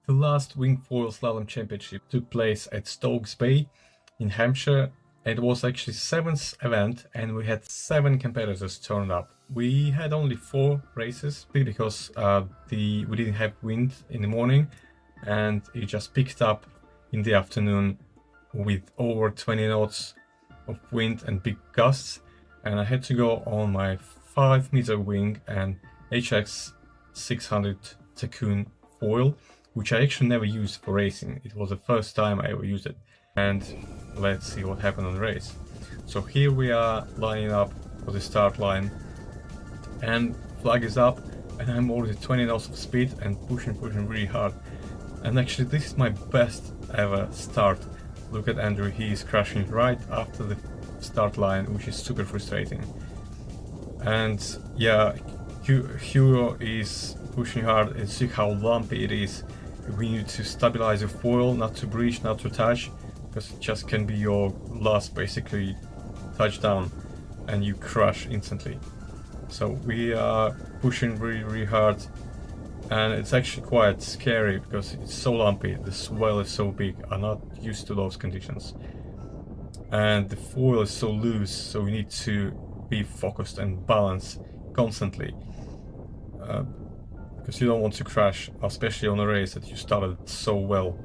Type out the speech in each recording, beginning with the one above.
The last wing foil slalom championship took place at Stokes Bay in Hampshire. It was actually 7th event and we had 7 competitors turned up. We had only 4 races because we didn't have wind in the morning and it just picked up in the afternoon with over 20 knots of wind and big gusts, and I had to go on my 5-meter wing and HS-600 Takoon foil, which I actually never used for racing. It was the first time I ever used it. And let's see what happened on the race. So here we are lining up for the start line and flag is up and I'm already 20 knots of speed and pushing really hard. And actually this is my best ever start. Look at Andrew, he is crashing right after the start line, which is super frustrating. And yeah, Hugo is pushing hard and see how lumpy it is. We need to stabilize your foil, not to breach, not to touch, because it just can be your last basically touchdown and you crash instantly. So we are pushing really hard and it's actually quite scary because it's so lumpy, the swell is so big. I'm not used to those conditions and the foil is so loose, so we need to be focused and balance constantly because you don't want to crash, especially on a race that you started so well.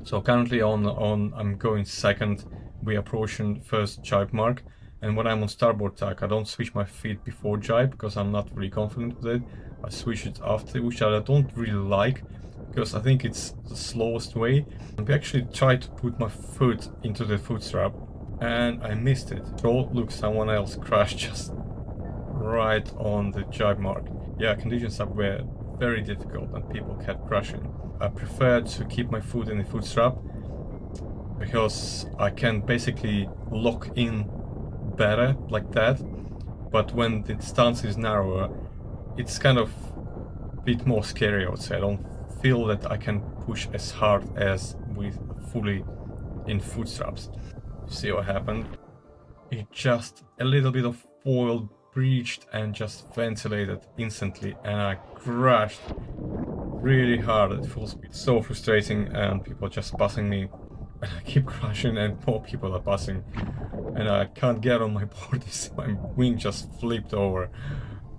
So currently I'm going second. We approaching first jibe mark, and when I'm on starboard tack I don't switch my feet before jibe because I'm not really confident with it. I switch it after, which I don't really like because I think it's the slowest way. And we actually tried to put my foot into the foot strap and I missed it. So look, someone else crashed just right on the jibe mark. Yeah, conditions were very difficult and people kept crashing. I prefer to keep my foot in the foot strap because I can basically lock in better like that, but when the stance is narrower it's kind of a bit more scary, I would say. I don't feel that I can push as hard as with fully in foot straps. See what happened? It just a little bit of foil breached and just ventilated instantly and I crashed really hard at full speed. So frustrating and people are just passing me and I keep crashing and more people are passing and I can't get on my board. My wing just flipped over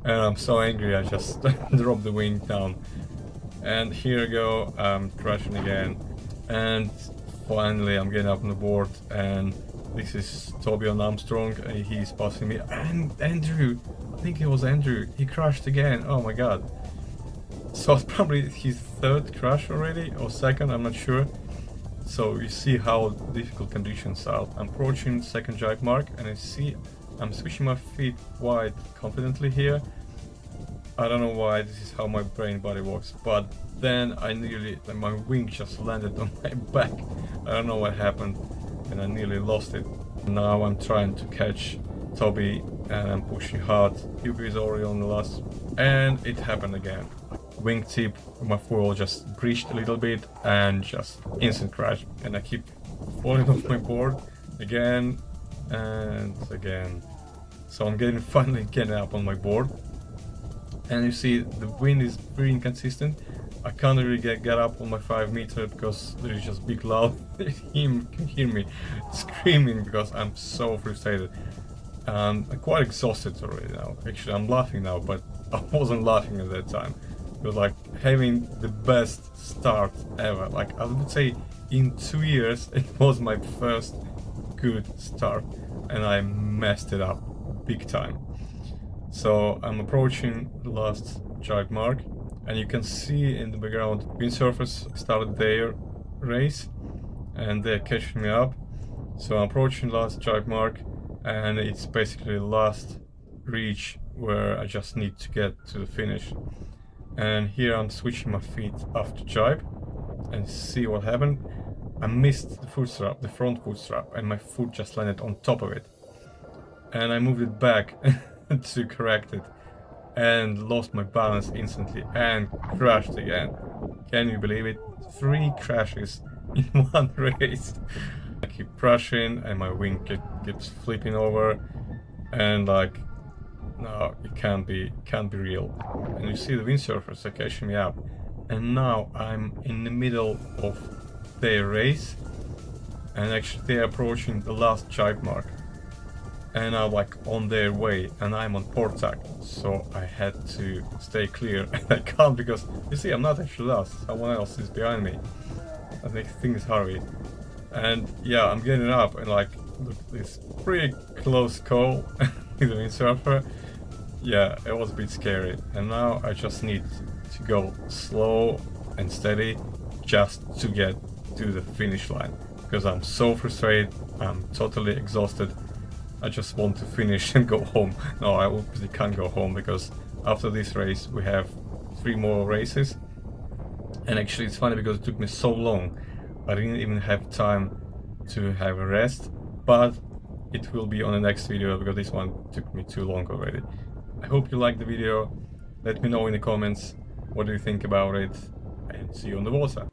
and I'm so angry I just dropped the wing down. And here I go, I'm crashing again and finally I'm getting up on the board and this is Torbjörn Armstrong and he's passing me, and Andrew, I think it was Andrew, he crashed again. Oh my god. So it's probably his 3rd crash already, or 2nd, I'm not sure. So you see how difficult conditions are. I'm approaching 2nd jibe mark and I see I'm switching my feet quite confidently here. I don't know why, this is how my brain body works, but then my wing just landed on my back. I don't know what happened and I nearly lost it. Now I'm trying to catch Toby and I'm pushing hard. Hugo is already on the last and it happened again. Wingtip, my foil just breached a little bit and just instant crash and I keep falling off my board again and again. So I'm finally getting up on my board and you see the wind is very inconsistent. I can't really get up on my 5-meter because there is just big loud. You can hear me screaming because I'm so frustrated. I'm quite exhausted already now. Actually, I'm laughing now, but I wasn't laughing at that time. It was like having the best start ever. Like I would say in 2 years, it was my first good start and I messed it up big time. So I'm approaching the last jibe mark and you can see in the background windsurfers started their race and they're catching me up. So I'm approaching last jibe mark and it's basically the last reach where I just need to get to the finish. And here I'm switching my feet after jibe and see what happened. I missed the foot strap, the front foot strap, and my foot just landed on top of it. And I moved it back to correct it and lost my balance instantly and crashed again. Can you believe it? 3 crashes in one race. I keep crashing and my wing keeps flipping over and like, no, it can't be real. And you see the windsurfers are catching me up and now I'm in the middle of their race, and actually they're approaching the last chipe mark, and I'm like on their way, and I'm on port tack, so I had to stay clear. And I can't, because you see I'm not actually last, someone else is behind me. That makes things hurry. And yeah, I'm getting up, and like, look, this pretty close call with the windsurfer. Yeah, it was a bit scary, and now I just need to go slow and steady just to get to the finish line, because I'm so frustrated, I'm totally exhausted. I just want to finish and go home. No, I obviously can't go home, because after this race we have 3 more races. And actually it's funny because it took me so long, I didn't even have time to have a rest, but it will be on the next video because this one took me too long already. I hope you liked the video. Let me know in the comments what do you think about it, and see you on the water.